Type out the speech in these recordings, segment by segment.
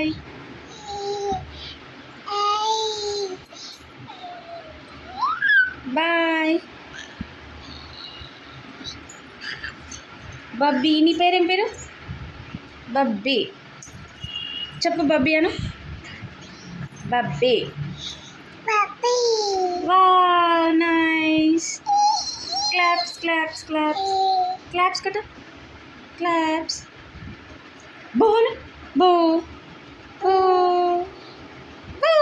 Bye. Bye. బబ్బీ, నీ పేరేం పేరు? బబ్బీ. చెప్పు బబ్బీ అను. Babbi. Wow, nice. Claps claps claps claps కట. క్లాప్స్. బోన్ బో బో బో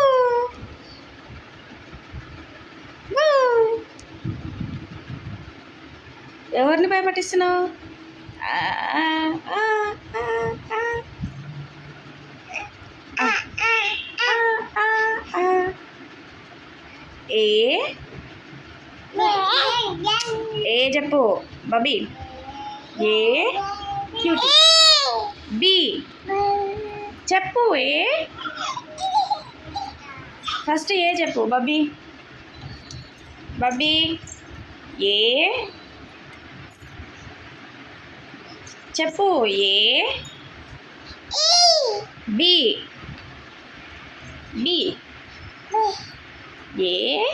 బో. ఎవరిని భయపట్టిస్తున్నావు? ఏ ఏ చెప్పు బబీ. ఏ క్యూటీ. బి చెప్పు. ఏ ఫస్ట్ ఏ చెప్పు బబ్బీ. బబ్బీ. ఏ చెప్పు. A B B A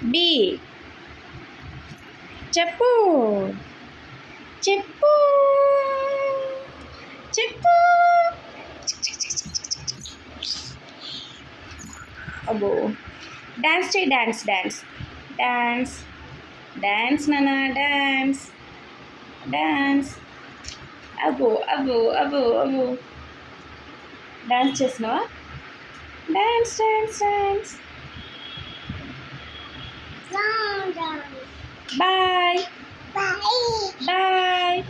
B చెప్పు. చెప్పు చెప్పు. అబ్బో, డాన్స్ చేయి. డాన్స్ డాన్స్ డాన్స్ డాన్స్ నాన్న. Dance dance. అబ్బో అబ్బో అబ్బో అబ్బో. డాన్స్ చేస్తున్నావా? Dance dance dance. Bye bye.